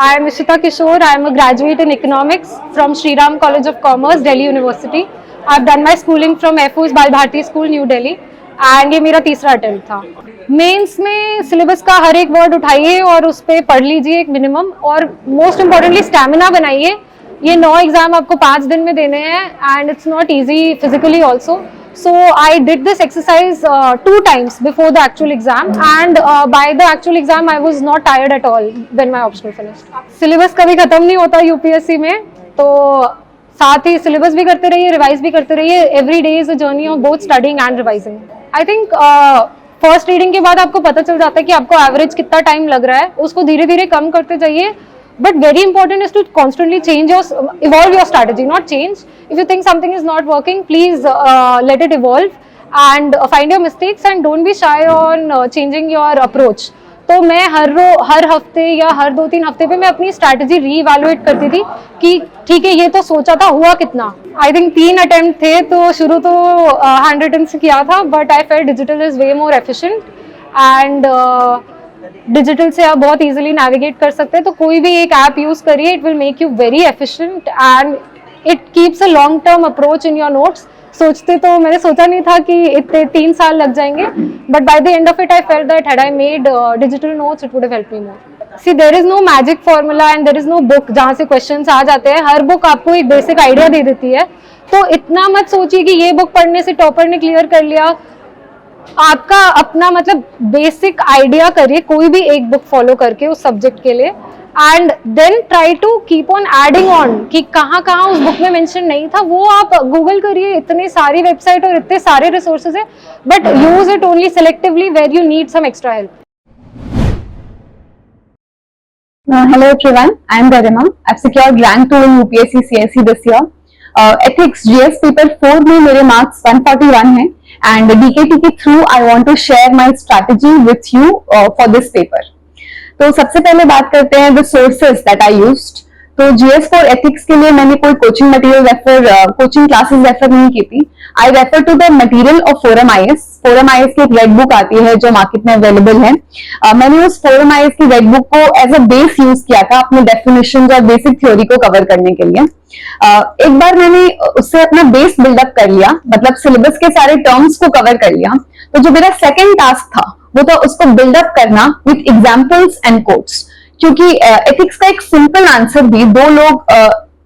I am Ishita Kishore. I am a graduate in economics from Sri Ram College of Commerce, Delhi University. I have done my schooling from FO's Bal Bharti School, New Delhi. And ये मेरा तीसरा attempt था। Mains में syllabus का हर एक word उठाइए और उस पर पढ़ लीजिए एक मिनिमम, और मोस्ट इम्पॉर्टेंटली स्टैमिना बनाइए। ये 9 एग्जाम आपको 5 दिन में देने हैं and it's not easy physically also. So I did this exercise 2 times before the actual exam, and by the actual exam I was not tired at all when my optional finished. Syllabus कभी खत्म नहीं होता UPSC में, तो साथ ही syllabus भी करते रहिए, रिवाइज भी करते रहिए। Every day is a journey of both studying and revising. I think first reading के बाद आपको पता चल जाता है कि आपको एवरेज कितना टाइम लग रहा है, उसको धीरे धीरे कम करते जाइए। But very important is to constantly evolve your strategy, not change. If you think something is not working, please let it evolve and find your mistakes and don't be shy on changing your approach. तो मैं हर हफ्ते या हर 2-3 हफ्ते पे मैं अपनी strategy re-evaluate करती थी कि ठीक है ये तो सोचा था, हुआ कितना। आई थिंक 3 अटेम्प्ट थे, तो शुरू तो हैंड रिटन से किया था, but I felt digital is way more efficient and digital से आप बहुत इजीली नेविगेट कर सकते हैं। तो कोई भी एक ऐप यूज करिए, it will make you very efficient and it keeps a long term approach in your notes. सोचते तो मैंने सोचा नहीं था कि इतने 3 साल लग जाएंगे, but by the end of it I felt that had I made digital notes it would have helped me more. See there is no magic formula and there is no book जहाँ से questions आ जाते हैं। हर book आपको एक basic idea दे देती है, तो इतना मत सोचिए कि ये बुक पढ़ने से टॉपर ने क्लियर कर लिया। आपका अपना मतलब बेसिक आइडिया करिए कोई भी एक बुक फॉलो करके उस सब्जेक्ट के लिए, and then try to keep on adding on कि कहाँ कहाँ उस बुक में मेंशन नहीं था, वो आप गूगल करिए। इतनी सारी वेबसाइट और इतने सारे रिसोर्सेज है, but use it only selectively where you need some extra help. Hello everyone, I am Garima. I've secured rank 2 in UPSC CSE this year. Ethics GS paper 4 में मेरे marks 141 हैं, and DKT के through I want to share my strategy with you for this paper. तो सबसे पहले बात करते हैं the sources that I used. तो GS4 ethics के लिए मैंने कोई coaching material coaching classes refer नहीं की थी। I refer to the material of forum IS। Forum IS की एक रेड बुक आती है जो मार्केट में अवेलेबल है। मैंने उस फोरम IS की रेड बुक को एज अ बेस यूज किया था अपने डेफिनेशंस और बेसिक थ्योरी को कवर करने के लिए। एक बार मैंने उससे अपना बेस बिल्डअप कर लिया, मतलब सिलेबस के सारे टर्म्स को कवर कर लिया। तो जो मेरा सेकेंड टास्क था वो था उसको बिल्डअप करना विथ एग्जाम्पल्स एंड कोट्स, क्योंकि एथिक्स का एक सिंपल आंसर भी 2 लोग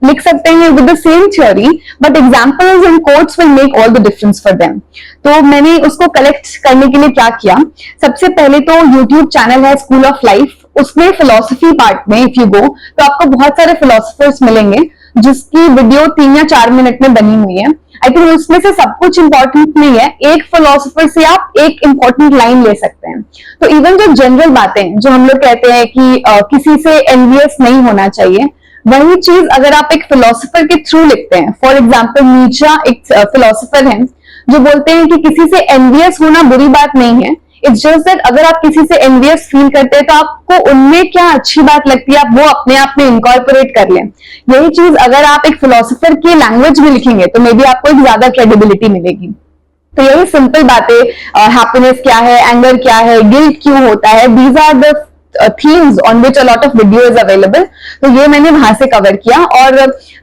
लिख सकते हैं with the same theory, but examples and quotes will make all the difference for them. तो मैंने उसको कलेक्ट करने के लिए क्या किया, सबसे पहले तो यूट्यूब चैनल है स्कूल ऑफ लाइफ, उसमें फिलोसफी पार्ट में इफ यू गो तो आपको बहुत सारे फिलोसफर्स मिलेंगे जिसकी वीडियो 3 या 4 मिनट में बनी हुई है। आई थिंक उसमें से सब कुछ इंपॉर्टेंट नहीं है, एक फिलोसफर से आप एक इंपॉर्टेंट लाइन ले सकते हैं। तो इवन जो जनरल बातें जो हम लोग कहते हैं कि किसी से एनवियस नहीं होना चाहिए, वही चीज अगर आप एक फिलोसफर के थ्रू लिखते हैं, फॉर एग्जाम्पल नीचा एक फिलोसफर है जो बोलते हैं कि किसी से एनवियस होना बुरी बात नहीं है, इट्स जस्ट दैट अगर आप किसी से एनवियस फील करते हैं तो आपको उनमें क्या अच्छी बात लगती है आप वो अपने आप में इनकॉर्पोरेट कर लें। यही चीज अगर आप एक फिलोसफर की लैंग्वेज में लिखेंगे तो मे बी आपको एक ज्यादा क्रेडिबिलिटी मिलेगी। तो यही सिंपल बातें, हैप्पीनेस क्या है, एंगर क्या है, गिल्ट क्यों होता है, these are the themes on which a lot of video is available। तो ये मैंने वहां से कवर किया, और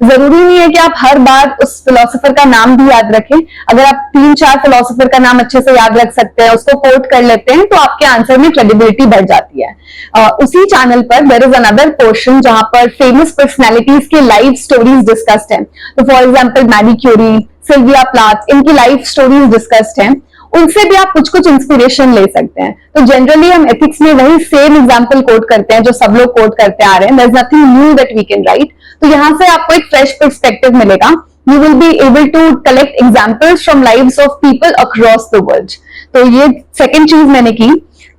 जरूरी नहीं है कि आप हर बार उस फिलोसफर का नाम भी याद रखें। अगर आप 3-4 फिलोसफर का नाम अच्छे से याद रख सकते हैं, उसको कोट कर लेते हैं, तो आपके आंसर में क्रेडिबिलिटी बढ़ जाती है। उसी चैनल पर देयर इज अनदर पोर्शन जहां पर फेमस पर्सनैलिटीज की लाइफ स्टोरीज डिस्कस्ड हैं। तो for example Marie Curie, Sylvia Plath, इनकी लाइफ स्टोरीज डिस्कस्ड हैं, उनसे भी आप कुछ कुछ इंस्पिरेशन ले सकते हैं। तो जनरली हम एथिक्स में वही सेम एग्जांपल कोट करते हैं जो सब लोग कोट करते आ रहे हैं, there is nothing new that we can write. तो यहाँ से आपको एक फ्रेश पर्सपेक्टिव मिलेगा, you will be able to collect examples from lives of people across the world. तो ये सेकेंड चीज मैंने की।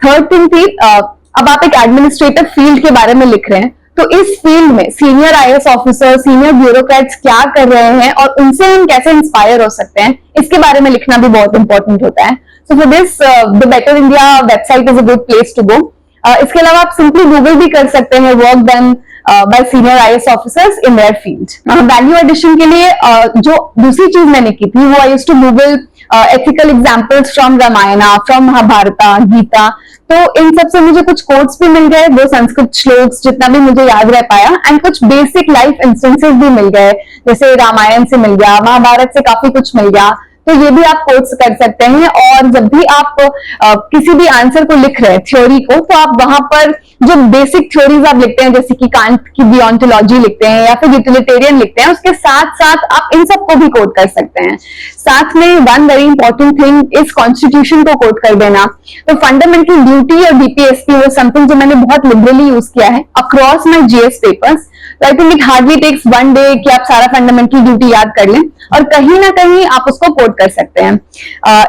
थर्ड थिंग थी, अब आप एक एडमिनिस्ट्रेटिव फील्ड के बारे में लिख रहे हैं, तो इस फील्ड में senior IAS officer, senior bureaucrats क्या कर रहे हैं और उनसे हम कैसे इंस्पायर हो सकते हैं, इसके बारे में लिखना भी बहुत इंपॉर्टेंट होता है। So for this the better India website is a good place to go. इसके अलावा आप सिंपली गूगल भी कर सकते हैं work done by senior IAS officers in their field. Value addition के लिए जो दूसरी चीज मैंने की थी वो I used to Google ethical examples from Ramayana, from Mahabharata, Gita. तो इन सब से मुझे कुछ कोट्स भी मिल गए, वो संस्कृत श्लोक्स जितना भी मुझे याद रह पाया, एंड कुछ बेसिक लाइफ इंस्टेंसेस भी मिल गए, जैसे रामायण से मिल गया, महाभारत से काफी कुछ मिल गया। तो ये भी आप कोट्स कर सकते हैं। और जब भी आप किसी भी आंसर को लिख रहे हैं, थ्योरी को, तो आप वहां पर जो बेसिक थ्योरीज आप लिखते हैं, जैसे कि कांट की डिओन्टोलॉजी लिखते हैं या फिर यूटिलिटेरियन लिखते हैं, उसके साथ साथ आप इन सबको भी कोट कर सकते हैं। साथ में वन वेरी इंपॉर्टेंट थिंग इस कॉन्स्टिट्यूशन को कोट कर देना। तो फंडामेंटल ड्यूटी और डीपीएसपी वो समथिंग जो मैंने बहुत लिबरली यूज किया है across my GS papers. I think it hardly takes one day कि आप सारा फंडामेंटल ड्यूटी याद कर लें, और कहीं ना कहीं आप उसको कोट कर सकते हैं।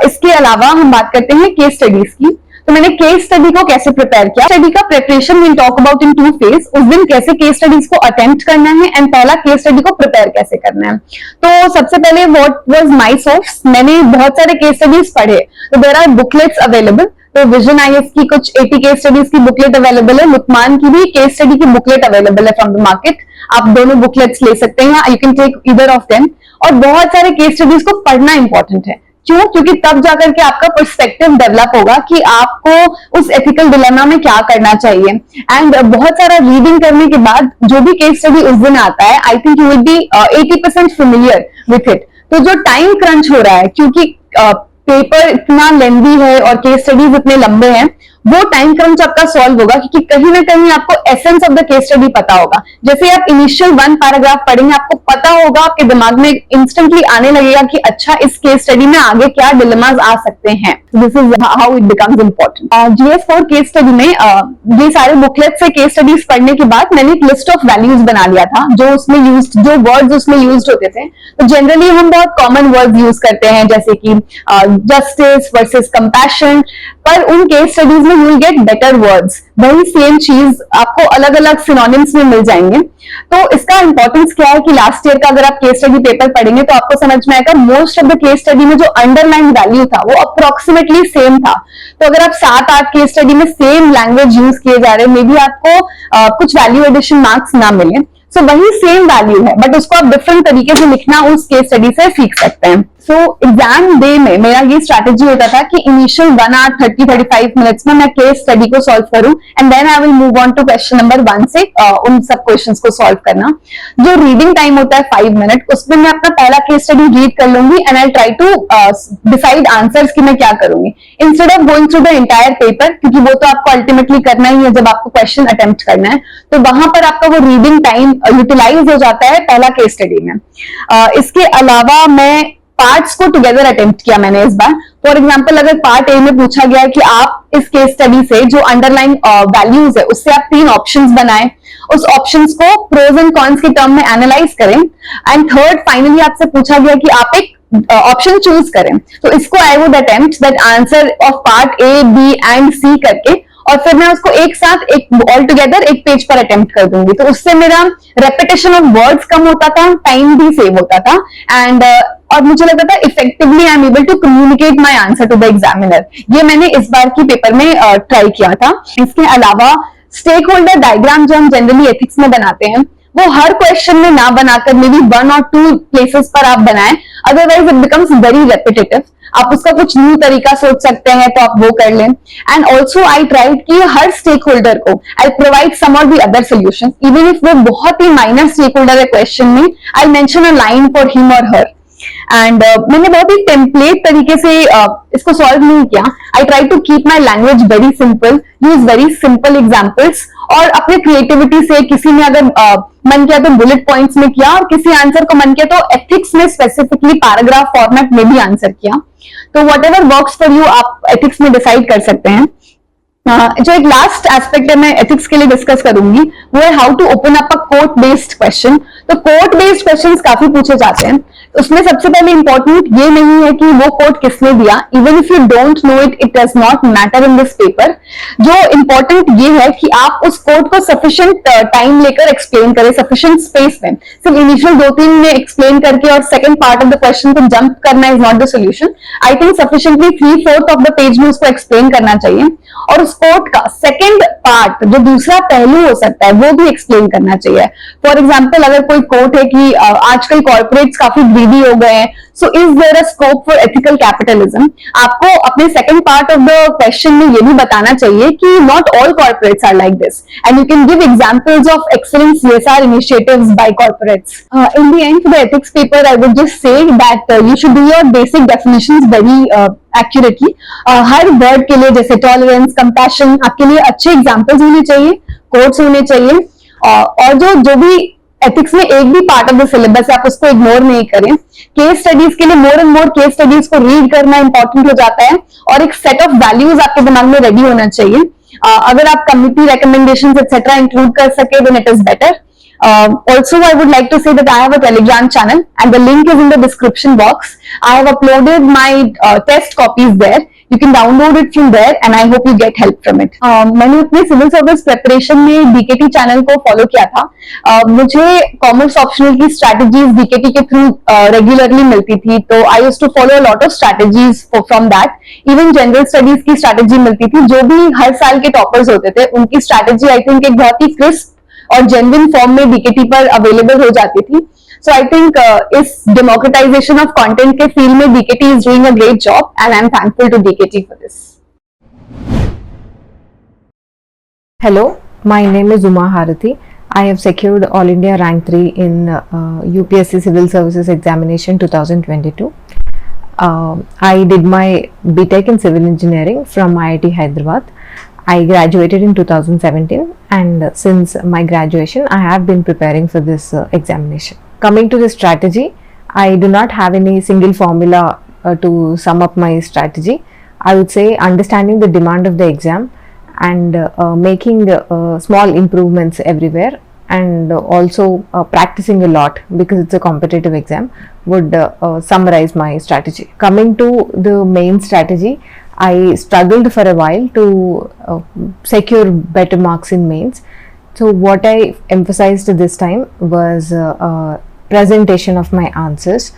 इसके अलावा हम बात करते हैं केस स्टडीज की। तो मैंने केस स्टडी को कैसे प्रिपेयर किया। स्टडी का preparation will talk about in 2 phase. उस दिन कैसे केस स्टडीज को अटेम्प्ट करना है एंड पहला केस स्टडी को प्रिपेयर कैसे करना है। तो सबसे पहले व्हाट वाज माय सोर्स, मैंने बहुत सारे केस स्टडीज पढ़े। तो देयर आर बुकलेट्स अवेलेबल। तो विजन आईएएस की कुछ 80 केस स्टडीज की बुकलेट अवेलेबल है, लुकमान की भी केस स्टडी की बुकलेट अवेलेबल है फ्रॉम द मार्केट। आप दोनों बुकलेट्स ले सकते हैं, you can take either of them. और बहुत सारे केस स्टडीज को पढ़ना इंपॉर्टेंट है। क्यों? क्योंकि तब जाकर के आपका पर्सपेक्टिव डेवलप होगा कि आपको उस एथिकल डिलेमा में क्या करना चाहिए। एंड बहुत सारा रीडिंग करने के बाद जो भी केस स्टडी उस दिन आता है, I think you will B 80% familiar with it. तो जो टाइम क्रंच हो रहा है, क्योंकि पेपर इतना लेंदी है और केस स्टडीज इतने लंबे हैं, वो टाइम क्रंच आपका सॉल्व होगा क्योंकि कहीं ना कहीं आपको essence of the case study पता होगा। जैसे आप इनिशियल 1 पैराग्राफ पढ़ेंगे, आपको पता होगा, आपके दिमाग में इंस्टेंटली आने लगेगा कि अच्छा इस केस स्टडी में आगे क्या डिलेमास आ सकते हैं। This is how it becomes important. जीएस4 केस स्टडी में ये सारे बुकलेट से केस स्टडीज पढ़ने के बाद मैंने एक लिस्ट ऑफ वैल्यूज बना लिया था जो उसमें यूज, जो वर्ड्स उसमें यूज होते थे। तो जनरली हम बहुत कॉमन वर्ड्स यूज करते हैं, जैसे कि जस्टिस वर्सेस कंपैशन, पर उन केस स्टडीज में you will get better words. वही सेम चीज आपको अलग अलग सिनोनिम्स में मिल जाएंगे। तो इसका इंपॉर्टेंस क्या है कि लास्ट ईयर का अगर आप केस स्टडी पेपर पढ़ेंगे तो आपको समझ में आएगा most of the case study में जो अंडरलाइन वैल्यू था वो अप्रोक्सीमेटली सेम था। तो अगर आप 7-8 केस स्टडी में सेम लैंग्वेज यूज किए जा रहे हैं, मे बी आपको कुछ वैल्यू एडिशन मार्क्स ना मिले। सो वही सेम वैल्यू है, बट उसको आप डिफरेंट तरीके से लिखना उस केस स्टडी से सीख सकते हैं। सो एग्जाम डे में मेरा ये स्ट्रैटेजी होता था कि इनिशियल 1 आवर 30-35 मिनट्स में मैं केस स्टडी को सॉल्व करूं, and then I will move on to question number 1 से उन सब क्वेश्चंस को सॉल्व करना। जो रीडिंग टाइम होता है 5 मिनट, उसमें मैं अपना पहला केस स्टडी रीड कर लूंगी and I try to decide answers कि मैं क्या करूंगी, instead of going through the entire paper, क्योंकि वो तो आपको अल्टीमेटली करना ही है जब आपको क्वेश्चन अटेम्प्ट करना है। तो वहां पर आपका वो रीडिंग टाइम यूटिलाइज हो जाता है पहला केस स्टडी में। इसके अलावा मैं पार्ट्स को टुगेदर अटेम्प्ट किया मैंने इस बार। फॉर एग्जाम्पल, अगर पार्ट ए में पूछा गया है कि आप इस केस स्टडी से जो अंडरलाइन वैल्यूज है उससे आप 3 ऑप्शंस बनाएं, उस ऑप्शंस को प्रोज एंड कॉन्स के टर्म में एनालाइज करें, एंड थर्ड फाइनली आपसे पूछा गया कि आप एक ऑप्शन चूज करें। तो इसको I would attempt that answer of part A, B and C करके, और फिर मैं उसको एक साथ एक ऑल टुगेदर एक पेज पर अटेम्प्ट कर दूंगी। तो उससे मेरा रेपिटेशन ऑफ वर्ड्स कम होता था, टाइम भी सेव होता था, एंड और मुझे लगता था effectively I am able to communicate my answer to the examiner. ये मैंने इस बार की पेपर में ट्राई किया था। इसके अलावा स्टेक होल्डर डायग्राम जो हम जनरली एथिक्स में बनाते हैं, वो हर क्वेश्चन में ना बनाकर मे बी 1 और 2 प्लेसेस पर आप बनाएं, otherwise it becomes very repetitive. आप उसका कुछ न्यू तरीका सोच सकते हैं तो आप वो कर लें। एंड ऑल्सो आई ट्राइड कि हर स्टेक होल्डर को आई प्रोवाइड सम और the other solution, even if वो बहुत ही माइनर स्टेक होल्डर है क्वेश्चन में, I mention a line for him और हर। एंड मैंने बहुत ही टेम्पलेट तरीके से इसको सॉल्व नहीं किया। I try to keep my language very simple, use very simple examples, और अपने क्रिएटिविटी से किसी ने अगर मन किया तो बुलेट पॉइंट्स में किया, और किसी आंसर को मन किया तो एथिक्स में स्पेसिफिकली पैराग्राफ फॉर्मेट में भी आंसर किया। तो what ever works for you आप एथिक्स में डिसाइड कर सकते हैं। जो एक लास्ट एस्पेक्ट है मैं एथिक्स के लिए डिस्कस करूंगी, वो है how to open up a quote based question. तो कोट बेस्ड क्वेश्चंस काफी पूछे जाते हैं। उसमें सबसे पहले इंपॉर्टेंट ये नहीं है कि वो कोट किसने दिया, even if you don't know it, it does not matter in this paper. जो इंपॉर्टेंट ये है कि आप उस कोट को सफिशिएंट टाइम लेकर एक्सप्लेन करें, सफिशिएंट स्पेस में। सिर्फ इनिशियल 2-3 में एक्सप्लेन करके और second part of the question को जंप करना is not the solution. I think sufficiently 3/4 of the page में उसको एक्सप्लेन करना चाहिए, और उस कोट का सेकंड पार्ट जो दूसरा पहलू हो सकता है वो भी एक्सप्लेन करना चाहिए। फॉर एग्जाम्पल, अगर कोई कोट है कि आजकल कॉर्पोरेट्स काफी ग्रीडी हो गए हैं, So is there a scope for ethical capitalism? आपको अपने second part of the question में ये भी बताना चाहिए कि not all corporates are like this, and you can give examples of excellent CSR initiatives by corporates. In the end, for the ethics paper, I would just say that you should do your basic definitions very accurately. Her word के लिए जैसे tolerance, compassion, आपके लिए अच्छे examples होने चाहिए, quotes होने चाहिए, और जो भी एथिक्स में एक भी पार्ट ऑफ द सिलेबस है आप उसको इग्नोर नहीं करें. केस स्टडीज के लिए more and more case studies को रीड करना इंपॉर्टेंट हो जाता है, और एक सेट ऑफ वैल्यूज आपके दिमाग में रेडी होना चाहिए. अगर आप कमिटी रिकमेंडेशंस एक्सेट्रा इंक्लूड कर सके then it is better. Also, I would like to say that I have a Telegram channel and the link is in the description box. I have uploaded my test copies there. You can download it from there and I hope you get help from it. मैंने अपने civil service preparation में DKT channel को follow किया था. मुझे commerce optional की strategies DKT के through regularly मिलती थी, तो I used to follow a lot of strategies from that. Even general studies की स्ट्रैटेजी मिलती थी. जो भी हर साल के टॉपर्स होते थे उनकी स्ट्रैटेजी आई थिंक एक बहुत ही क्रिस्प और जेन्युइन फॉर्म में डीकेटी पर अवेलेबल हो जाती थी. So I think इस democratization of content के field में DKT is doing a great job and I'm thankful to DKT for this. Hello, my name is Uma Harathi. I have secured All India Rank 3 in UPSC Civil Services Examination 2022. I did my BTech in Civil Engineering from IIT Hyderabad. I graduated in 2017 and since my graduation I have been preparing for this examination. Coming to the strategy, I do not have any single formula to sum up my strategy. I would say understanding the demand of the exam and making small improvements everywhere, and also practicing a lot because it's a competitive exam would summarize my strategy. Coming to the main strategy, I struggled for a while to secure better marks in mains. So what I emphasized this time was presentation of my answers.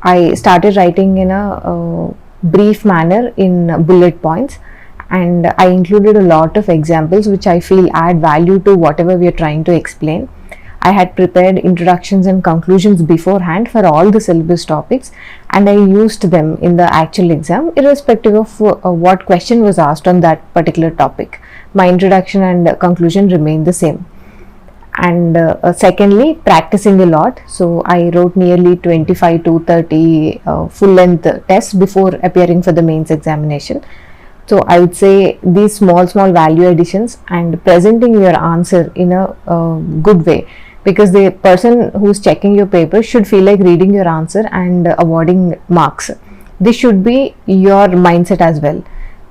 I started writing in a brief manner in bullet points, and I included a lot of examples which I feel add value to whatever we are trying to explain. I had prepared introductions and conclusions beforehand for all the syllabus topics, and I used them in the actual exam irrespective of what question was asked on that particular topic. My introduction and conclusion remained the same. And secondly, practicing a lot. So I wrote nearly 25 to 30 full length tests before appearing for the mains examination. So I would say these small value additions and presenting your answer in a good way, because the person who's checking your paper should feel like reading your answer and awarding marks. This should be your mindset as well.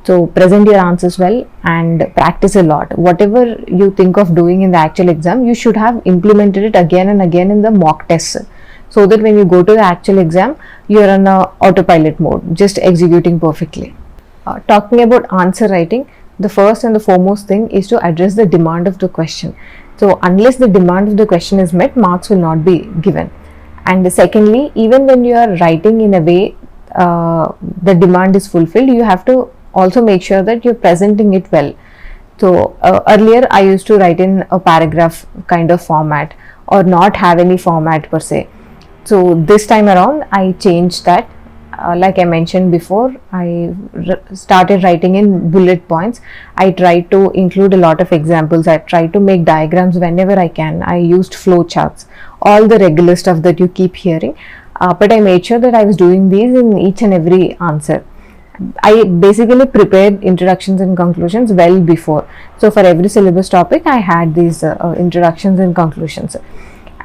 So present your answers well and practice a lot. Whatever you think of doing in the actual exam, you should have implemented it again and again in the mock tests, so that when you go to the actual exam, you're on a autopilot mode, just executing perfectly. Talking about answer writing, the first and the foremost thing is to address the demand of the question. So unless the demand of the question is met, marks will not be given. And secondly, even when you are writing in a way the demand is fulfilled, you have to also make sure that you're presenting it well. So earlier I used to write in a paragraph kind of format or not have any format per se. So this time around I changed that. Like I mentioned before, I started writing in bullet points. I tried to include a lot of examples. I tried to make diagrams whenever I can. I used flow charts, all the regular stuff that you keep hearing, but I made sure that I was doing these in each and every answer. I basically prepared introductions and conclusions well before. So for every syllabus topic, I had these introductions and conclusions.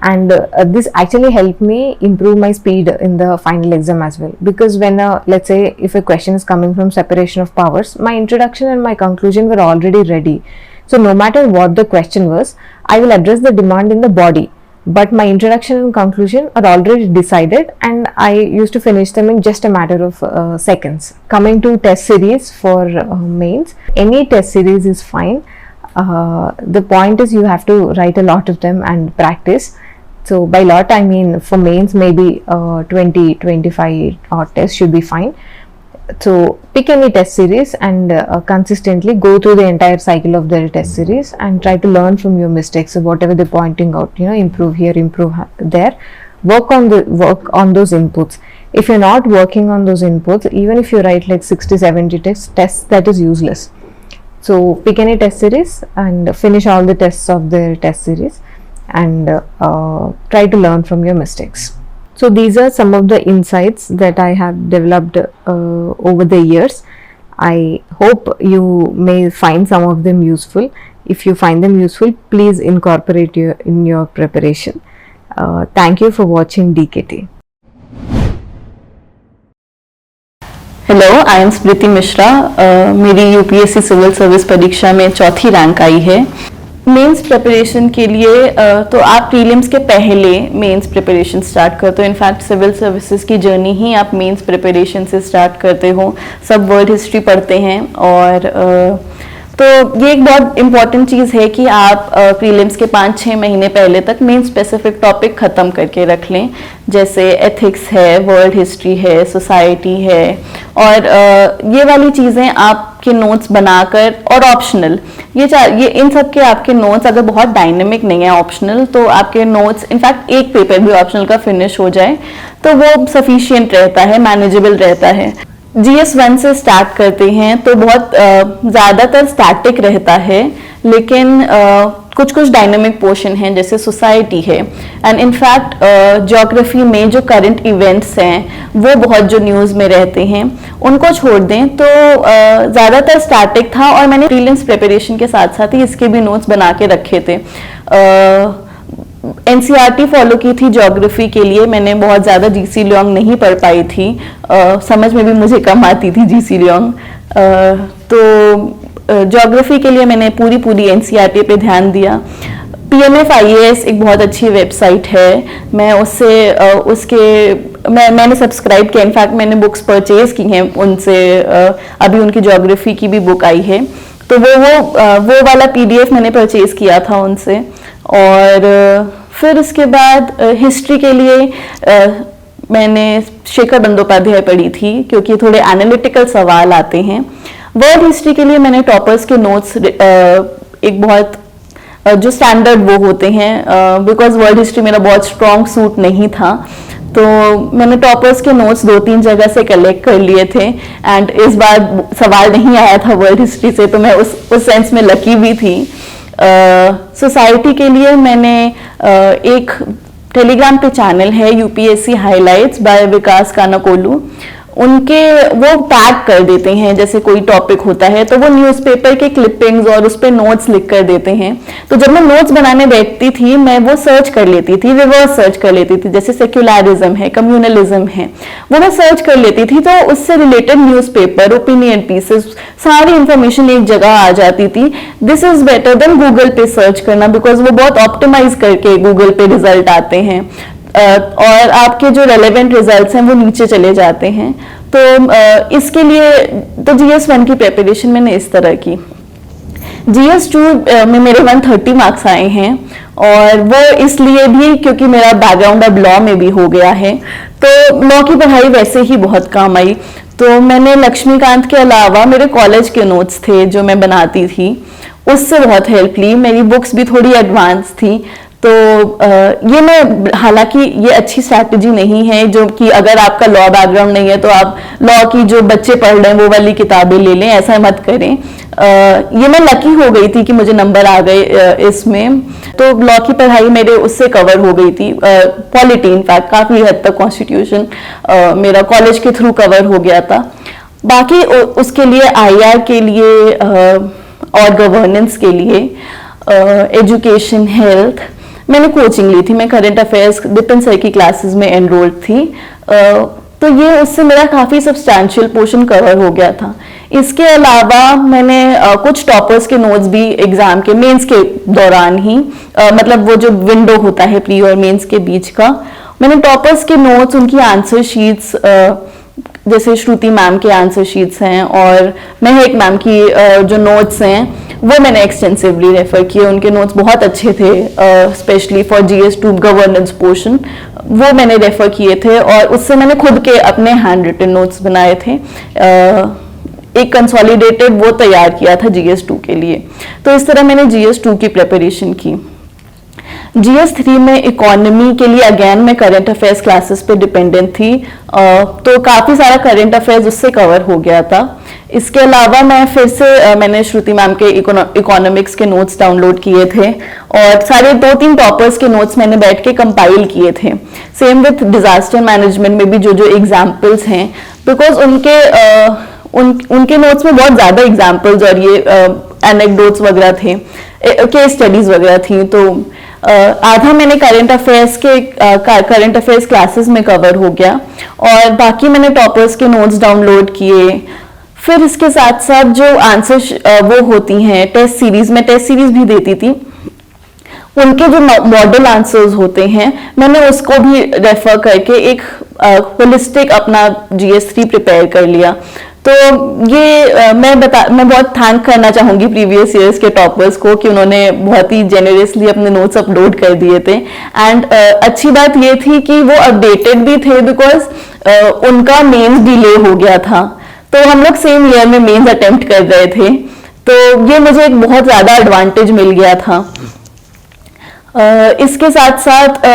And this actually helped me improve my speed in the final exam as well. Because when, let's say, if a question is coming from separation of powers, my introduction and my conclusion were already ready. So no matter what the question was, I will address the demand in the body. But my introduction and conclusion are already decided, and I used to finish them in just a matter of seconds. Coming to test series for mains, any test series is fine. The point is you have to write a lot of them and practice. So by lot I mean for mains maybe 20-25 odd tests should be fine. So pick any test series and consistently go through the entire cycle of their test series and try to learn from your mistakes. So whatever they're pointing out, improve here, improve there. work on those inputs. If you're not working on those inputs, even if you write like 60-70 tests, that is useless. So pick any test series and finish all the tests of the test series, and try to learn from your mistakes. So these are some of the insights that I have developed over the years. I hope you may find some of them useful. If you find them useful, please incorporate in your preparation. Thank you for watching DKT. Hello, I am Smriti Mishra. मेरी UPSC civil service परीक्षा में 4थी rank आई है। Mains preparation के लिए तो आप prelims के पहले मेंस प्रिपरेशन स्टार्ट करते हो। इनफैक्ट सिविल सर्विसेज की जर्नी ही आप मेंस प्रिपरेशन से स्टार्ट करते हो। सब वर्ल्ड हिस्ट्री पढ़ते हैं, और तो ये एक बहुत इंपॉर्टेंट चीज़ है कि आप प्रीलिम्स के 5-6 महीने पहले तक मेन स्पेसिफिक टॉपिक ख़त्म करके रख लें, जैसे एथिक्स है, वर्ल्ड हिस्ट्री है, सोसाइटी है, और ये वाली चीज़ें आपके नोट्स बनाकर, और ऑप्शनल ये इन सब के आपके नोट्स अगर बहुत डायनेमिक नहीं है ऑप्शनल, तो आपके नोट्स इनफैक्ट एक पेपर भी ऑप्शनल का फिनिश हो जाए तो वो सफिशिएंट रहता है, मैनेजेबल रहता है। GS1 से स्टार्ट करते हैं तो बहुत ज़्यादातर स्टैटिक रहता है, लेकिन कुछ कुछ डायनेमिक पोर्शन हैं जैसे सोसाइटी है, एंड इनफैक्ट ज्योग्राफी में जो करंट इवेंट्स हैं वो बहुत जो न्यूज़ में रहते हैं उनको छोड़ दें तो ज़्यादातर स्टैटिक था। और मैंने प्रीलिम्स प्रिपरेशन के साथ साथ ही इसके भी नोट्स बना के रखे थे। NCERT फॉलो की थी ज्योग्राफी के लिए। मैंने बहुत ज़्यादा GC लियोंग नहीं पढ़ पाई थी, समझ में भी मुझे कम आती थी GC लियोंग, तो ज्योग्राफी के लिए मैंने पूरी NCERT पे ध्यान दिया। PMF IAS एक बहुत अच्छी वेबसाइट है, मैं मैंने सब्सक्राइब किया। इनफैक्ट मैंने बुक्स परचेज की हैं उनसे, अभी उनकी ज्योग्राफी की भी बुक आई है, तो वो वाला PDF मैंने परचेज किया था उनसे। और फिर उसके बाद हिस्ट्री के लिए मैंने शेखर बंदोपाध्याय पढ़ी थी, क्योंकि थोड़े एनालिटिकल सवाल आते हैं। वर्ल्ड हिस्ट्री के लिए मैंने टॉपर्स के नोट्स एक बहुत जो स्टैंडर्ड वो होते हैं, बिकॉज वर्ल्ड हिस्ट्री मेरा बहुत स्ट्रॉन्ग सूट नहीं था, तो मैंने टॉपर्स के नोट्स 2-3 जगह से कलेक्ट कर लिए थे। एंड इस बार सवाल नहीं आया था वर्ल्ड हिस्ट्री से, तो मैं उस सेंस में लकी भी थी। सोसाइटी के लिए मैंने एक टेलीग्राम पे चैनल है UPSC हाइलाइट्स बाय विकास कानाकोलू, उनके वो टैग कर देते हैं, जैसे कोई टॉपिक होता है तो वो न्यूज़पेपर के क्लिपिंग्स और उस पर नोट्स लिख कर देते हैं। तो जब मैं नोट्स बनाने बैठती थी मैं वो सर्च कर लेती थी, रिवर्स सर्च कर लेती थी, जैसे सेक्युलरिज्म है, कम्युनलिज्म है, वो मैं सर्च कर लेती थी, तो उससे रिलेटेड न्यूज़पेपर, ओपिनियन पीसेस, सारी इंफॉर्मेशन एक जगह आ जाती थी। This is better than Google पे सर्च करना, बिकॉज वो बहुत ऑप्टिमाइज करके गूगल पे रिजल्ट आते हैं, और आपके जो रेलेवेंट रिजल्ट्स हैं वो नीचे चले जाते हैं। तो इसके लिए तो GS1 की प्रिपरेशन मैंने इस तरह की। GS2 में मेरे 130 मार्क्स आए हैं, और वो इसलिए भी क्योंकि मेरा बैकग्राउंड अब लॉ में भी हो गया है, तो लॉ की पढ़ाई वैसे ही बहुत काम आई। तो मैंने लक्ष्मीकांत के अलावा मेरे कॉलेज के नोट्स थे जो मैं बनाती थी, उससे बहुत हेल्प ली। मेरी बुक्स भी थोड़ी एडवांस थी, तो ये मैं, हालांकि ये अच्छी स्ट्रैटेजी नहीं है जो कि अगर आपका लॉ बैकग्राउंड नहीं है तो आप लॉ की जो बच्चे पढ़ रहे हैं वो वाली किताबें ले लें, ऐसा मत करें। ये मैं लकी हो गई थी कि मुझे नंबर आ गए इसमें, तो लॉ की पढ़ाई मेरे उससे कवर हो गई थी। पॉलिटी इनफैक्ट काफ़ी हद तक कॉन्स्टिट्यूशन मेरा कॉलेज के थ्रू कवर हो गया था। बाकी उसके लिए IR के लिए और गवर्नेंस के लिए, एजुकेशन, हेल्थ, मैंने कोचिंग ली थी। मैं करंट अफेयर्स डिपेंड सर की क्लासेस में एनरोल्ड थी, तो ये उससे मेरा काफ़ी सब्सटैंशियल पोर्शन कवर हो गया था। इसके अलावा मैंने कुछ टॉपर्स के नोट्स भी एग्जाम के मेंस के दौरान ही, मतलब वो जो विंडो होता है प्री और मेंस के बीच का, मैंने टॉपर्स के नोट्स, उनकी आंसर शीट्स, जैसे श्रुति मैम के आंसर शीट्स हैं और महक मैम की जो नोट्स हैं वो मैंने एक्सटेंसिवली रेफर किए। उनके नोट्स बहुत अच्छे थे, specially for GS2 governance portion, वो मैंने रेफर किए थे, और उससे मैंने खुद के अपने हैंड रिटन नोट्स बनाए थे। एक कंसोलिडेटेड वो तैयार किया था GS2 के लिए। तो इस तरह मैंने GS2 की प्रिपरेशन की। GS3 में इकोनॉमी के लिए अगेन मैं करंट अफेयर्स क्लासेस पे डिपेंडेंट थी, तो काफ़ी सारा करंट अफेयर्स उससे कवर हो गया था। इसके अलावा मैं फिर से मैंने श्रुति मैम के इकोनॉमिक्स के नोट्स डाउनलोड किए थे और सारे 2-3 टॉपर्स के नोट्स मैंने बैठ के कंपाइल किए थे। सेम विथ डिजास्टर मैनेजमेंट में भी जो एग्जाम्पल्स हैं, बिकॉज उनके नोट्स में बहुत ज़्यादा एग्जाम्पल्स और ये एनेक्डोट्स वगैरह थे, केस स्टडीज वगैरह थी, तो आधा मैंने करंट अफेयर्स क्लासेस में कवर हो गया और बाकी मैंने टॉपर्स के नोट्स डाउनलोड किए। फिर इसके साथ साथ जो आंसर्स वो होती हैं टेस्ट सीरीज, में टेस्ट सीरीज भी देती थी, उनके जो मॉडल आंसर्स होते हैं मैंने उसको भी रेफर करके एक होलिस्टिक अपना GS3 प्रिपेयर कर लिया। तो ये मैं बहुत थैंक करना चाहूंगी प्रीवियस ईयर्स के टॉपर्स को कि उन्होंने बहुत ही जेनरसली अपने नोट्स अपलोड कर दिए थे। एंड अच्छी बात ये थी कि वो अपडेटेड भी थे, बिकॉज उनका मेंस डिले हो गया था, तो हम लोग सेम ईयर में मेंस अटेम्प्ट कर रहे थे, तो ये मुझे एक बहुत ज्यादा एडवांटेज मिल गया था। इसके साथ साथ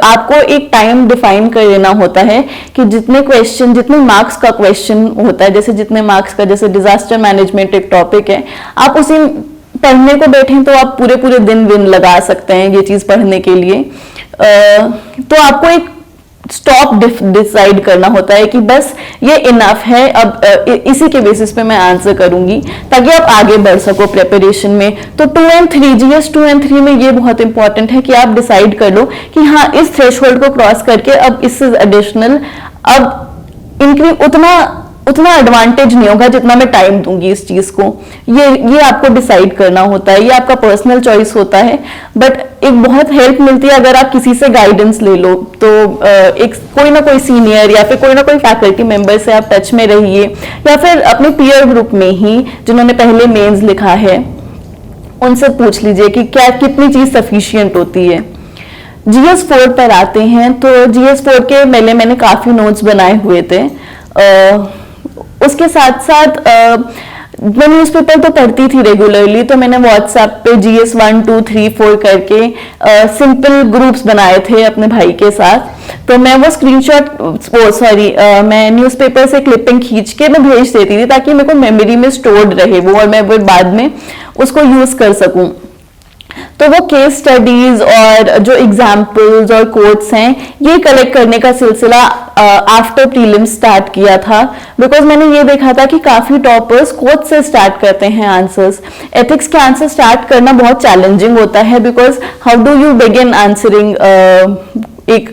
आपको एक टाइम डिफाइन कर लेना होता है कि जितने मार्क्स का क्वेश्चन होता है, जितने मार्क्स का, जैसे डिजास्टर मैनेजमेंट एक टॉपिक है, आप उसी पढ़ने को बैठें तो आप पूरे दिन लगा सकते हैं ये चीज पढ़ने के लिए। तो आपको एक स्टॉप डिसाइड करना होता है कि बस ये इनफ है, अब इसी के बेसिस पे मैं आंसर करूंगी, ताकि आप आगे बढ़ सको प्रिपरेशन में। तो 2 और 3 GS 2 और 3 में ये बहुत इंपॉर्टेंट है कि आप डिसाइड कर लो कि हाँ, इस थ्रेशहोल्ड को क्रॉस करके अब इससे एडिशनल अब उतना एडवांटेज नहीं होगा जितना मैं टाइम दूंगी इस चीज को। ये आपको डिसाइड करना होता है, ये आपका पर्सनल चॉइस होता है, बट एक बहुत हेल्प मिलती है अगर आप किसी से गाइडेंस ले लो। तो एक कोई ना कोई सीनियर या फिर कोई ना कोई फैकल्टी मेंबर से आप टच में रहिए, या फिर अपने पीयर ग्रुप में ही जिन्होंने पहले मेंस लिखा है उनसे पूछ लीजिए कि क्या कितनी चीज सफिशिएंट होती है। GS4 पर आते हैं, तो GS4 के मैंने काफी नोट्स बनाए हुए थे। उसके साथ साथ मैं न्यूज़पेपर तो पढ़ती थी रेगुलरली, तो मैंने व्हाट्सएप पे GS 1, 2, 3, 4 करके सिंपल ग्रुप्स बनाए थे अपने भाई के साथ। तो मैं वो मैं न्यूज़पेपर से क्लिपिंग खींच के मैं भेज देती थी, ताकि मेरे को मेमोरी में स्टोर्ड रहे वो और मैं बाद में उसको यूज कर सकूं। तो वो केस स्टडीज और जो एग्जाम्पल्स और कोट्स हैं, ये कलेक्ट करने का सिलसिला आफ्टर प्रीलिम्स स्टार्ट किया था, बिकॉज मैंने ये देखा था कि काफी टॉपर्स कोट्स से स्टार्ट करते हैं आंसर्स। एथिक्स के आंसर स्टार्ट करना बहुत चैलेंजिंग होता है, because how do you begin answering एक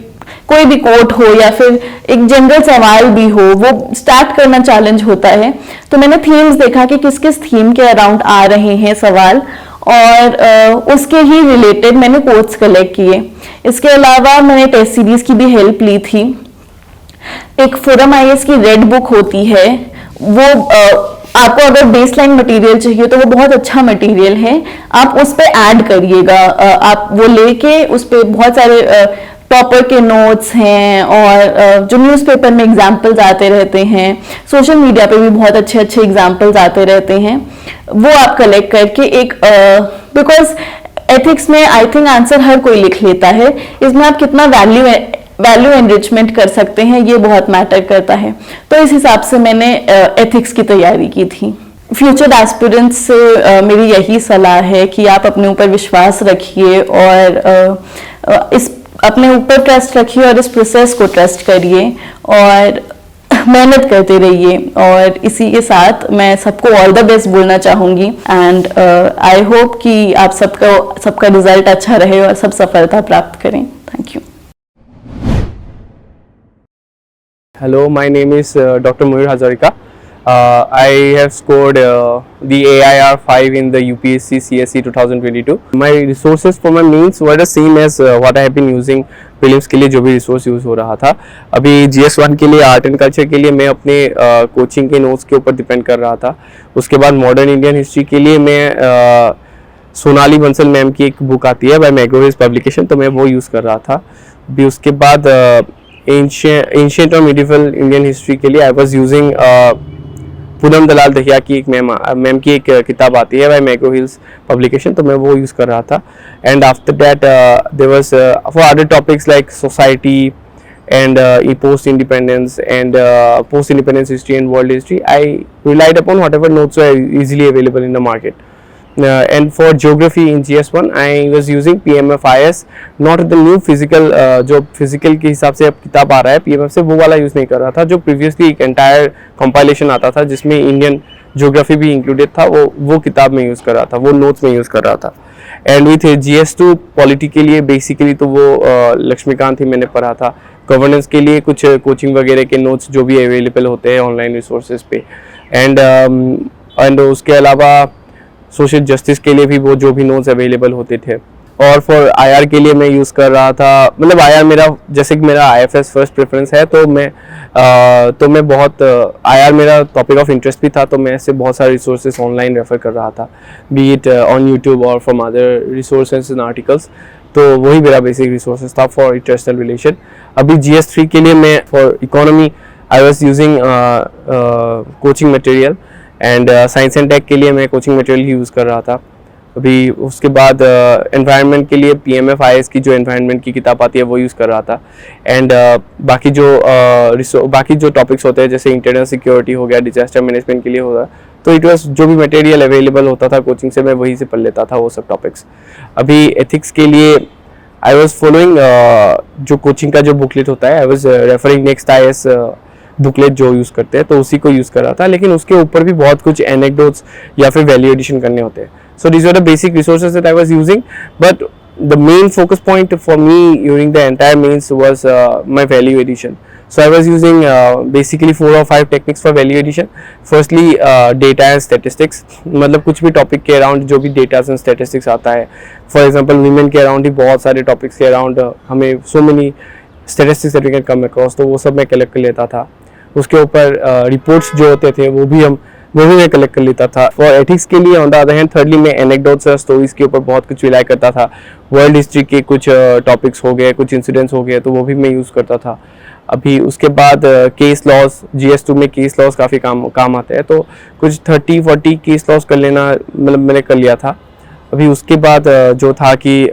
कोई भी कोट हो या फिर एक जनरल सवाल भी हो, वो स्टार्ट करना चैलेंज होता है। तो मैंने थीम्स देखा कि किस किस थीम के अराउंड आ रहे हैं सवाल, और उसके ही रिलेटेड मैंने कोट्स कलेक्ट किए। इसके अलावा मैंने टेस्ट सीरीज की भी हेल्प ली थी। एक फोरम IAS की रेड बुक होती है, वो आपको अगर बेसलाइन मटेरियल चाहिए तो वो बहुत अच्छा मटेरियल है, आप उस पर ऐड करिएगा। आप वो लेके उस पर बहुत सारे टॉपर के नोट्स हैं, और जो न्यूज़पेपर में एग्जाम्पल्स आते रहते हैं, सोशल मीडिया पे भी बहुत अच्छे अच्छे एग्जाम्पल्स आते रहते हैं, वो आप कलेक्ट करके एक बिकॉज एथिक्स में आई थिंक आंसर हर कोई लिख लेता है, इसमें आप कितना वैल्यू एनरिचमेंट कर सकते हैं ये बहुत मैटर करता है। तो इस हिसाब से मैंने एथिक्स की तैयारी की थी। फ्यूचर एस्पिरेंट्स से मेरी यही सलाह है कि आप अपने ऊपर विश्वास रखिए और इस अपने ऊपर ट्रस्ट रखिए और इस प्रोसेस को ट्रस्ट करिए और मेहनत करते रहिए। और इसी के साथ मैं सबको ऑल द बेस्ट बोलना चाहूंगी, एंड आई होप कि आप सबका रिजल्ट अच्छा रहे और सब सफलता प्राप्त करें। Thank you. Hello, my name is Dr. Mayur Hazarika. I have scored the AIR 5 in the UPSC CSE 2022. My resources for my means were the same as what I have been using prelims के लिए जो भी resource use हो रहा था। अभी GS1 के लिए आर्ट एंड कल्चर के लिए मैं अपने कोचिंग के नोट्स के ऊपर डिपेंड कर रहा था। उसके बाद मॉडर्न इंडियन हिस्ट्री के लिए मैं सोनाली बंसल मैम की एक बुक आती है बाय मैग्रोवेज पब्लिकेशन, तो मैं वो यूज़ कर रहा था। भी उसके बाद एंशिएंट और मिडिवल इंडियन हिस्ट्री के लिए आई वाज यूजिंग पूनम दलाल दहिया की एक मैम की एक किताब आती है बाय मैग्रो हिल्स पब्लिकेशन, तो मैं वो यूज़ कर रहा था. And after that there was for other topics like society and post-independence and post-independence history and world history, I relied upon whatever notes were easily available in the market. And for geography in GS1, I was using PMFIS, not the new physical, जो physical के हिसाब से अब किताब आ रहा है PMF से, वो वाला यूज़ नहीं कर रहा था. जो previously एक entire compilation आता था जिसमें Indian geography भी included था, वो किताब में यूज़ कर रहा था, वो notes में यूज़ कर रहा था. एंड विथ GS2 पॉलिटी के लिए बेसिकली तो वो लक्ष्मीकांत ही मैंने पढ़ा था. गवर्नेंस के लिए कुछ कोचिंग वगैरह के नोट्स जो भी अवेलेबल होते हैं ऑनलाइन रिसोर्सेज पे. एंड उसके अलावा सोशल जस्टिस के लिए भी वो जो भी नोट्स अवेलेबल होते थे. और फॉर IR के लिए मैं यूज़ कर रहा था, मतलब IR मेरा, जैसे कि मेरा IFS फर्स्ट प्रेफरेंस है, तो मैं बहुत IR मेरा टॉपिक ऑफ इंटरेस्ट भी था, तो मैं ऐसे बहुत सारे रिसोर्सेज ऑनलाइन रेफर कर रहा था, बी इट ऑन यूट्यूब और from other resources and articles. तो वही मेरा बेसिक रिसोर्सेज था फॉर इंटरनेशनल रिलेशन. अभी GS3 के लिए मैं for economy I was using coaching material, and science and tech के लिए मैं कोचिंग मटेरियल ही यूज़ कर रहा था. अभी उसके बाद एनवायरनमेंट के लिए PMFIS की जो एनवायरनमेंट की किताब आती है वो यूज़ कर रहा था. एंड बाकी जो टॉपिक्स होते हैं जैसे इंटरनल सिक्योरिटी हो गया, डिजास्टर मैनेजमेंट के लिए होगा, तो इट वाज जो भी मटेरियल अवेलेबल होता था कोचिंग से, मैं वहीं से पढ़ लेता था वो सब टॉपिक्स. अभी एथिक्स के लिए आई वॉज फॉलोइंग जो कोचिंग का जो बुकलेट होता है, I was referring next IS booklet जो यूज़ करते हैं, तो उसी को यूज़ कर रहा था. लेकिन उसके ऊपर भी बहुत कुछ एनेक्डोट्स या फिर वैल्यू एडिशन करने होते हैं. So these were the basic resources that I was using, but the main focus point for me during the entire mains was my value addition. So I was using basically 4 or 5 techniques for value addition. Firstly, data and statistics, मतलब कुछ भी topic के around जो भी data and statistics आता है, for example women के around ही बहुत सारे topics के around हमें so many statistics that we can come across, तो वो सब मैं collect कर लेता था. उसके ऊपर reports जो होते थे वो भी मैं कलेक्ट कर लेता था. फॉर एथिक्स के लिए on the other hand, thirdly मैं एनेक्डोट्स और स्टोरीज के ऊपर बहुत कुछ रिलाई करता था. वर्ल्ड हिस्ट्री के कुछ टॉपिक्स हो गए, कुछ इंसिडेंट्स हो गए, तो वो भी मैं यूज़ करता था. अभी उसके बाद केस लॉज, GS2 में केस लॉज काफ़ी काम आते हैं, तो कुछ 30-40 केस लॉज कर लेना, मतलब मैंने कर लिया था. अभी उसके बाद जो था कि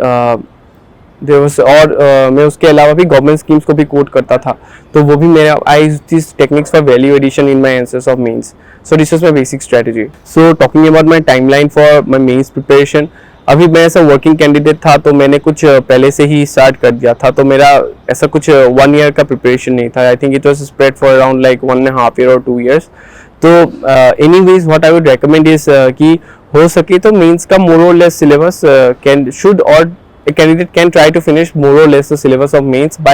मैं उसके अलावा भी गवर्नमेंट स्कीम्स को भी कोट करता था, तो वो भी मेरा I use this techniques for value addition in my answers of mains. So this is my basic strategy. So talking about my timeline for my mains preparation, अभी मैं ऐसा वर्किंग कैंडिडेट था, तो मैंने कुछ पहले से ही स्टार्ट कर दिया था, तो मेरा ऐसा कुछ 1 ईयर का प्रिपरेशन नहीं था. आई think it was spread for around like 1.5 year और 2 ईयर्स. तो anyways what I would recommend is कि हो सके तो मेंस का मोर और less syllabus a candidate can try to finish more or less the syllabus of mains by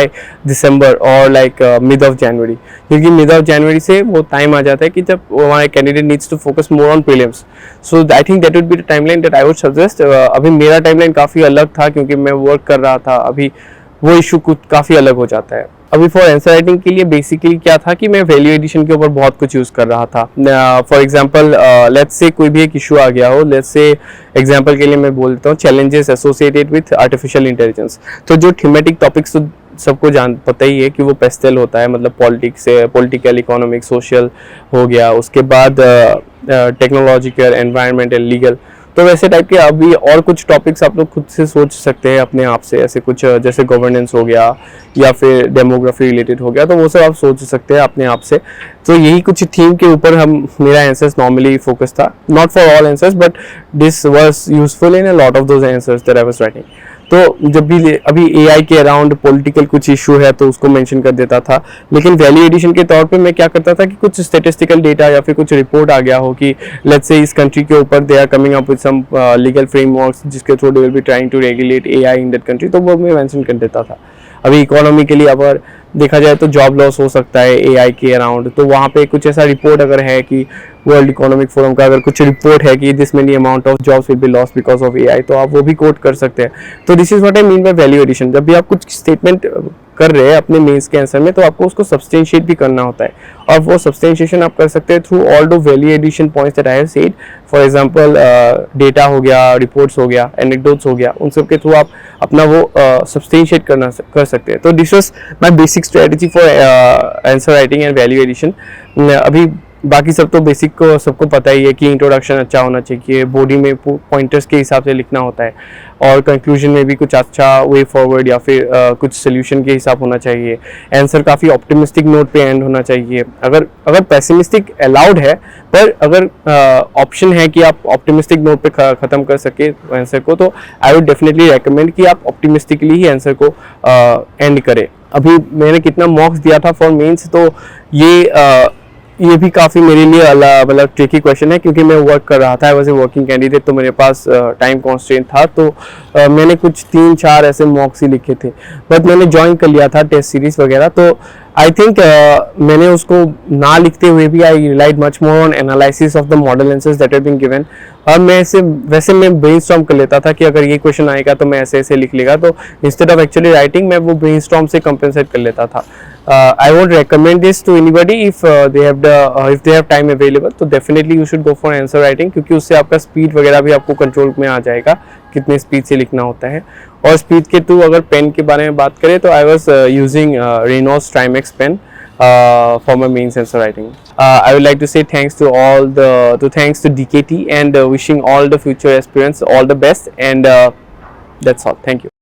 December or like mid of January, क्योंकि mid of January से वो time आ जाता है कि जब हमारे candidate needs to focus more on prelims. So I think that would be the timeline that I would suggest. अभी मेरा timeline काफ़ी अलग था क्योंकि मैं वर्क कर रहा था, अभी वो इशू कुछ काफ़ी अलग हो जाता है. अभी फॉर आंसर राइटिंग के लिए बेसिकली क्या था कि मैं वैल्यू एडिशन के ऊपर बहुत कुछ यूज़ कर रहा था. फॉर एग्जांपल लेट्स से कोई भी एक इशू आ गया हो, लेट्स से एग्जांपल के लिए मैं बोलता हूँ challenges associated with artificial intelligence. तो जो थीमेटिक टॉपिक्स तो सबको पता ही है कि वो पेस्टल होता है, मतलब पॉलिटिक्स से पॉलिटिकल, इकोनॉमिक, सोशल हो गया. उसके बाद टेक्नोलॉजिकल, एनवायरमेंटल, लीगल, तो वैसे टाइप के अभी और कुछ टॉपिक्स आप लोग खुद से सोच सकते हैं अपने आप से, ऐसे कुछ जैसे गवर्नेंस हो गया या फिर डेमोग्राफी रिलेटेड हो गया, तो वो सब आप सोच सकते हैं अपने आप से. तो यही कुछ थीम के ऊपर मेरा आंसर्स नॉर्मली फोकस था, not for all answers but this was useful in a lot of those answers that I was writing. तो जब भी अभी AI के अराउंड पॉलिटिकल कुछ इशू है तो उसको मेंशन कर देता था, लेकिन वैल्यू एडिशन के तौर पे मैं क्या करता था कि कुछ स्टैटिस्टिकल डेटा या फिर कुछ रिपोर्ट आ गया हो कि लेट्स से इस कंट्री के ऊपर they are coming up with some legal frameworks जिसके through they will be trying to regulate AI in that country, तो वो मैं मेंशन कर देता था. अभी इकोनॉमी के लिए अगर देखा जाए तो जॉब लॉस हो सकता है AI के अराउंड, तो वहाँ पे कुछ ऐसा रिपोर्ट अगर है कि वर्ल्ड इकोनॉमिक फोरम का अगर कुछ रिपोर्ट है कि this many amount of jobs will be lost because of AI, तो आप वो भी कोट कर सकते हैं. तो this is what I mean by value addition. जब भी आप कुछ स्टेटमेंट कर रहे हैं अपने मेंस के आंसर में, तो आपको उसको सब्सटेंशिएट भी करना होता है, और वो सब्सटेंशिएशन आप कर सकते हैं through all the value addition points that I have said. For example data हो गया, रिपोर्ट्स हो गया, एनेक्डोट्स हो गया, उन सब के थ्रू आप अपना वो सब्सटेंशिएट कर सकते हैं. तो this was my basic strategy for answer writing and value addition. अभी बाकी सब तो बेसिक को सबको पता ही है कि इंट्रोडक्शन अच्छा होना चाहिए, बॉडी में पॉइंटर्स के हिसाब से लिखना होता है, और कंक्लूजन में भी कुछ अच्छा वे फॉरवर्ड या फिर कुछ सोल्यूशन के हिसाब होना चाहिए। आंसर काफ़ी ऑप्टिमिस्टिक नोट पे एंड होना चाहिए। अगर पेसिमिस्टिक अलाउड है, पर अगर ऑप्शन है कि आप ऑप्टिमिस्टिक नोट पे ख़त्म कर सके आंसर को, तो आई वुड डेफिनेटली रेकमेंड कि आप ऑप्टिमिस्टिकली ही आंसर को एंड करें। अभी मैंने कितना मॉक्स दिया था फॉर मेंस, तो ये भी काफ़ी मेरे लिए मतलब ट्रिकी क्वेश्चन है, क्योंकि मैं वर्क कर रहा था, I was a working candidate, तो मेरे पास टाइम कॉन्स्ट्रेंट था, तो मैंने कुछ 3-4 ऐसे मॉक्स ही लिखे थे, बट मैंने ज्वाइन कर लिया था टेस्ट सीरीज वगैरह, तो आई थिंक मैंने उसको ना लिखते हुए भी I relied much more on analysis of the model answers that have been given. और वैसे मैं ब्रेनस्टॉर्म कर लेता था कि अगर ये क्वेश्चन आएगा तो मैं ऐसे ऐसे लिख लेगा, तो इंस्टेड ऑफ एक्चुअली राइटिंग मैं वो ब्रेनस्टॉर्म से कंपेंसेट कर लेता था। I won't recommend this to anybody if they have time available, तो definitely you should go for answer writing, क्योंकि उससे आपका स्पीड वगैरह भी आपको कंट्रोल में आ जाएगा, कितने स्पीड से लिखना होता है। और स्पीड के थ्रू अगर पेन के बारे में बात करें, तो I was using Raynos Trimax pen for my mains answer writing. I would like to say thanks to DKT, and wishing all the future aspirants all the best, and that's all. Thank you.